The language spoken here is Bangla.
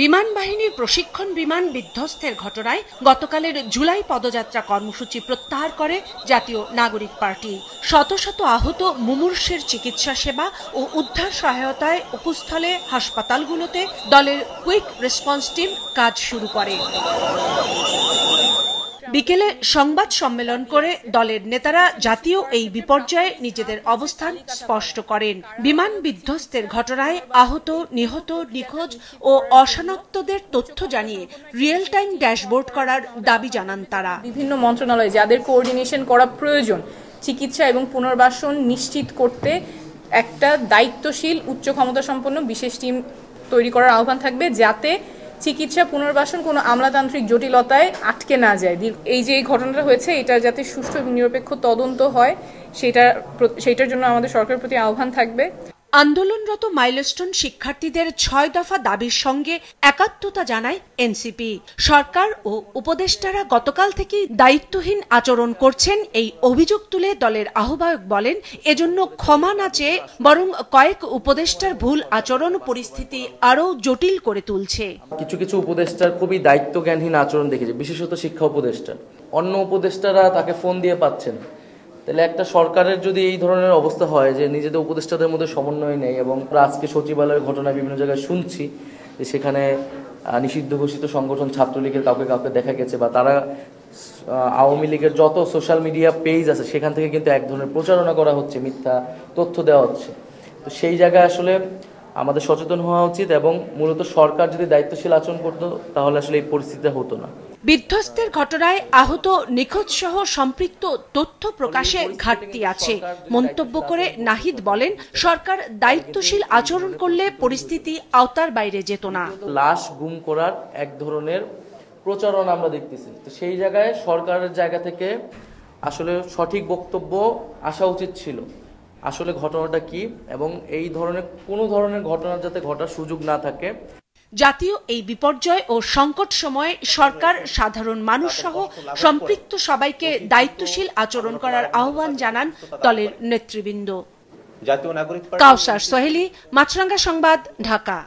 বিমান বাহিনীর প্রশিক্ষণ বিমান বিধ্বস্তের ঘটনায় গতকালের জুলাই পদযাত্রা কর্মসূচি প্রত্যাহার করে জাতীয় নাগরিক পার্টি। শত শত আহত মুমূর্ষের চিকিৎসা সেবা ও উদ্ধার সহায়তায় উপস্থলে হাসপাতালগুলোতে দলের কুইক রেসপন্স টিম কাজ শুরু করে। বিকেলে সংবাদ সম্মেলন করে দলের নেতারা জাতীয় এই বিপর্যয়ে নিজেদের অবস্থান স্পষ্ট করেন। বিমান বিধ্বস্তের ঘটনায় আহত, নিহত, নিখোঁজ ও অশনাক্তদের তথ্য জানিয়ে রিয়েল টাইম ড্যাশবোর্ড করার দাবি জানান তারা। বিভিন্ন মন্ত্রণালয় যাদের কোঅর্ডিনেশন করা প্রয়োজন চিকিৎসা এবং পুনর্বাসন নিশ্চিত করতে একটা দায়িত্বশীল উচ্চ ক্ষমতা সম্পন্ন বিশেষ টিম তৈরি করার আহ্বান থাকবে, যাতে চিকিৎসা পুনর্বাসন কোনো আমলাতান্ত্রিক জটিলতায় আটকে না যায়। এই যে ঘটনাটা হয়েছে এটা যাতে সুষ্ঠু এবং নিরপেক্ষ তদন্ত হয় সেটার জন্য আমাদের সরকারের প্রতি আহ্বান থাকবে। আন্দোলনরত মাইলস্টোন শিক্ষার্থীদের ৬ দফা দাবির সঙ্গে একাত্মতা জানায় এনসিপি। সরকার ও উপদেষ্টারা গতকাল থেকেই দায়িত্বহীন আচরণ করছেন এই অভিযোগ তুলে দলের আহ্বায়ক বলেন, এজন্য ক্ষমা না চেয়ে বরং কয়েক উপদেষ্টার ভুল আচরণ পরিস্থিতি আরও জটিল করে তুলছে। কিছু কিছু উপদেষ্টার খুবই দায়িত্বজ্ঞানহীন আচরণ দেখেছে, বিশেষত শিক্ষা উপদেষ্টা। অন্য উপদেষ্টারা তাকে ফোন দিয়ে পাচ্ছেন। তাহলে একটা সরকারের যদি এই ধরনের অবস্থা হয় যে নিজেদের উপদেষ্টাদের মধ্যে সমন্বয় নেই, এবং আজকে সচিবালয়ের ঘটনা বিভিন্ন জায়গায় শুনছি যে সেখানে নিষিদ্ধ ঘোষিত সংগঠন ছাত্রলীগের কাউকে দেখা গেছে, বা তারা আওয়ামী লীগের যত সোশ্যাল মিডিয়া পেজ আছে সেখান থেকে কিন্তু এক ধরনের প্রচারণা করা হচ্ছে, মিথ্যা তথ্য দেওয়া হচ্ছে। তো সেই জায়গায় আসলে আমাদের সচেতন হওয়া উচিত, এবং মূলত সরকার যদি দায়িত্বশীল আচরণ করতো তাহলে আসলে এই পরিস্থিতিটা হতো না। বিধ্বস্তের ঘটনায় আহত, নিখোঁজ সহ সম্পৃক্ত তথ্য প্রকাশে ঘাটতি আছে মন্তব্য করে নাহিদ বলেন, সরকার দায়িত্বশীল আচরণ করলে পরিস্থিতি আওতার বাইরে যেত না। লাশ গুম করার এক ধরনের প্রচারণা আমরা দেখতেছি। তো সেই জায়গায় সরকারের জায়গা থেকে আসলে সঠিক বক্তব্য আসা উচিত ছিল, আসলে ঘটনাটা কি, এবং এই ধরনের কোনো ধরনের ঘটনা যাতে ঘটার সুযোগ না থাকে। জাতীয় এই বিপর্যয় ও সংকট সময়ে সরকার সাধারণ মানুষ সহ সম্পৃক্ত সবাইকে দায়িত্বশীল আচরণ করার আহ্বান জানান দলের নেতৃবৃন্দ। কাউসার সোহেলি, মাছরাঙ্গা সংবাদ, ঢাকা।